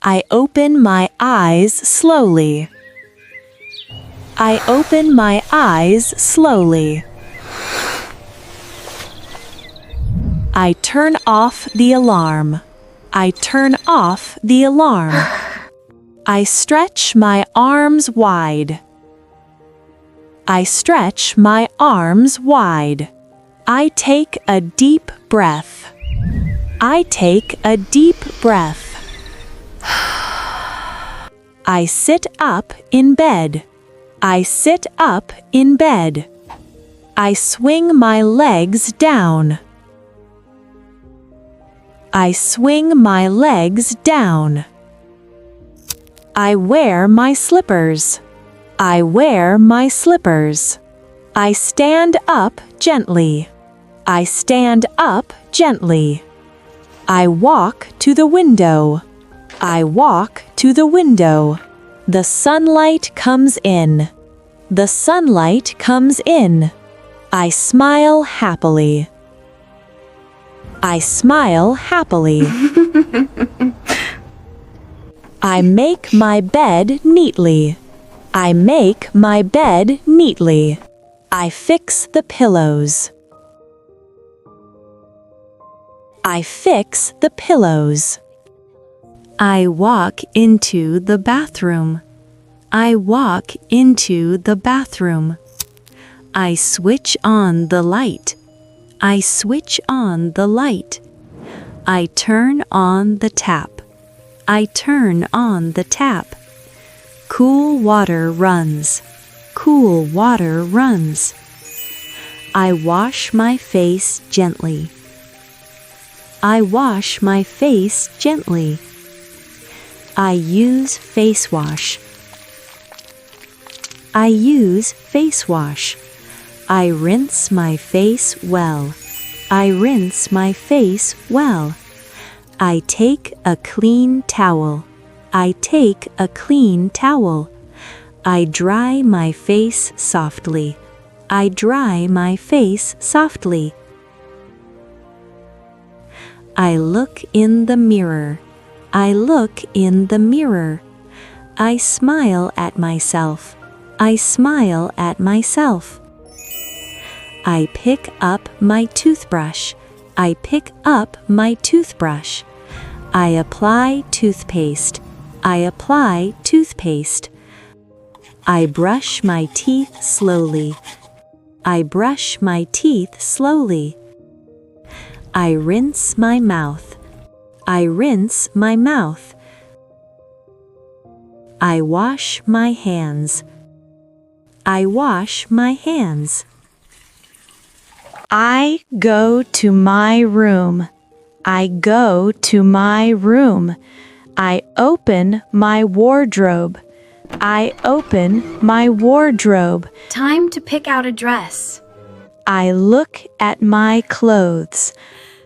I open my eyes slowly. I open my eyes slowly. I turn off the alarm. I turn off the alarm. I stretch my arms wide. I stretch my arms wide. I take a deep breath. I take a deep breath. I sit up in bed. I sit up in bed. I swing my legs down. I swing my legs down. I wear my slippers. I wear my slippers. I stand up gently. I stand up gently. I walk to the window. I walk to the window. The sunlight comes in. The sunlight comes in. I smile happily. I smile happily. I make my bed neatly. I make my bed neatly. I fix the pillows. I fix the pillows. I walk into the bathroom. I walk into the bathroom. I switch on the light. I switch on the light. I turn on the tap. I turn on the tap. Cool water runs. Cool water runs. I wash my face gently. I wash my face gently. I use face wash. I use face wash. I rinse my face well. I rinse my face well. I take a clean towel. I take a clean towel. I dry my face softly. I dry my face softly. I look in the mirror. I look in the mirror. I smile at myself. I smile at myself. I pick up my toothbrush. I pick up my toothbrush. I apply toothpaste. I apply toothpaste. I brush my teeth slowly. I brush my teeth slowly. I rinse my mouth. I rinse my mouth. I wash my hands. I wash my hands. I go to my room. I go to my room. I open my wardrobe. I open my wardrobe. Time to pick out a dress. I look at my clothes.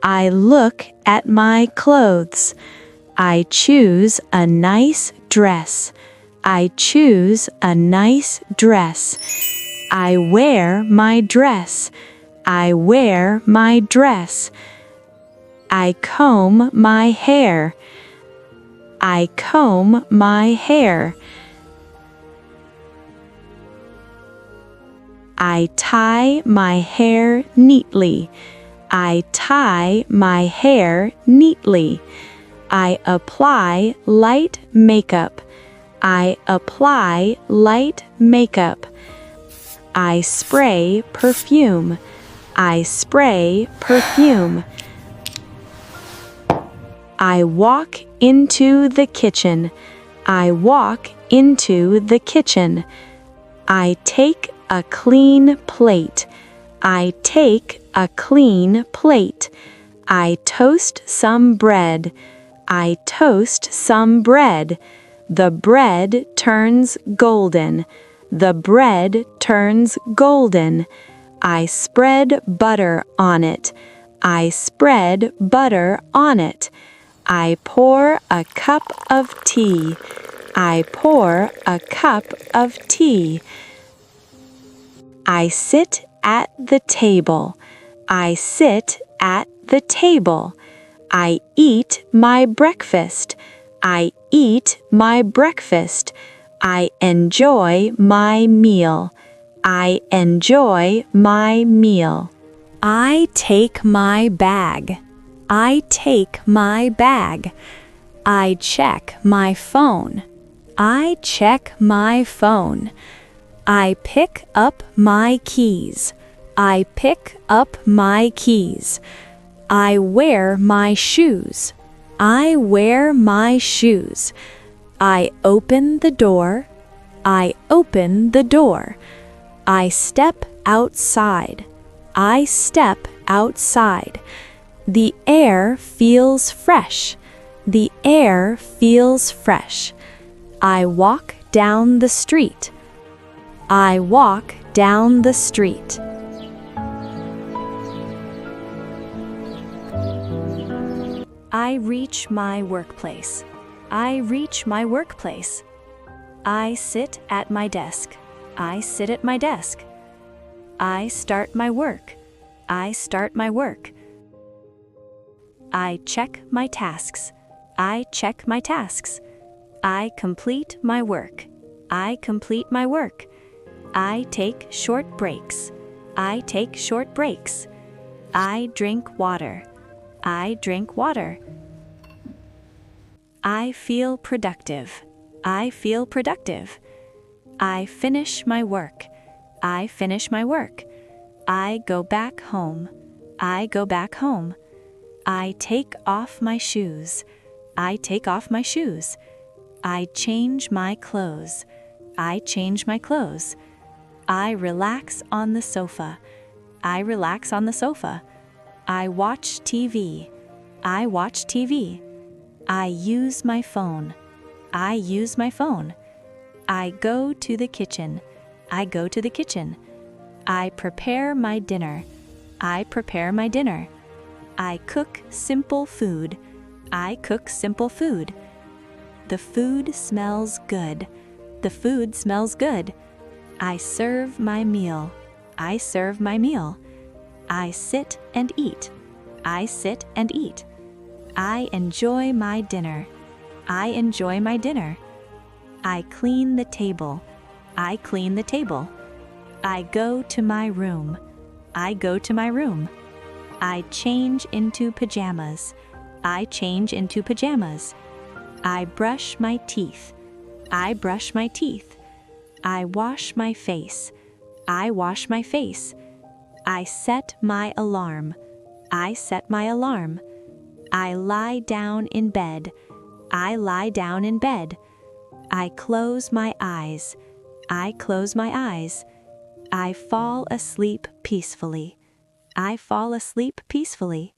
I look at my clothes. I choose a nice dress. I choose a nice dress. I wear my dress. I wear my dress. I comb my hair. I comb my hair. I tie my hair neatly. I tie my hair neatly. I apply light makeup. I apply light makeup. I spray perfume. I spray perfume. I walk into the kitchen. I walk into the kitchen. I take a clean plate. I take a clean plate. I toast some bread. I toast some bread. The bread turns golden. The bread turns golden. I spread butter on it. I spread butter on it. I pour a cup of tea. I pour a cup of tea. I sit at the table. I sit at the table. I eat my breakfast. I eat my breakfast. I enjoy my meal. I enjoy my meal. I take my bag. I take my bag. I check my phone. I check my phone. I pick up my keys. I pick up my keys. I wear my shoes. I wear my shoes. I open the door. I open the door. I step outside. I step outside. The air feels fresh. The air feels fresh. I walk down the street. I walk down the street. I reach my workplace. I reach my workplace. I sit at my desk. I sit at my desk. I start my work. I start my work. I check my tasks. I check my tasks. I complete my work. I complete my work. I take short breaks. I take short breaks. I drink water. I drink water. I feel productive. I feel productive. I finish my work. I finish my work. I go back home. I go back home. I take off my shoes. I take off my shoes. I change my clothes. I change my clothes. I relax on the sofa. I relax on the sofa. I watch TV. I watch TV. I use my phone. I use my phone. I go to the kitchen. I go to the kitchen. I prepare my dinner. I prepare my dinner. I cook simple food. I cook simple food. The food smells good. The food smells good. I serve my meal. I serve my meal. I sit and eat. I sit and eat. I enjoy my dinner. I enjoy my dinner. I clean the table. I clean the table. I go to my room. I go to my room. I change into pajamas. I change into pajamas. I brush my teeth. I brush my teeth. I wash my face. I wash my face. I set my alarm. I set my alarm. I lie down in bed. I lie down in bed. I close my eyes. I close my eyes. I fall asleep peacefully. I fall asleep peacefully.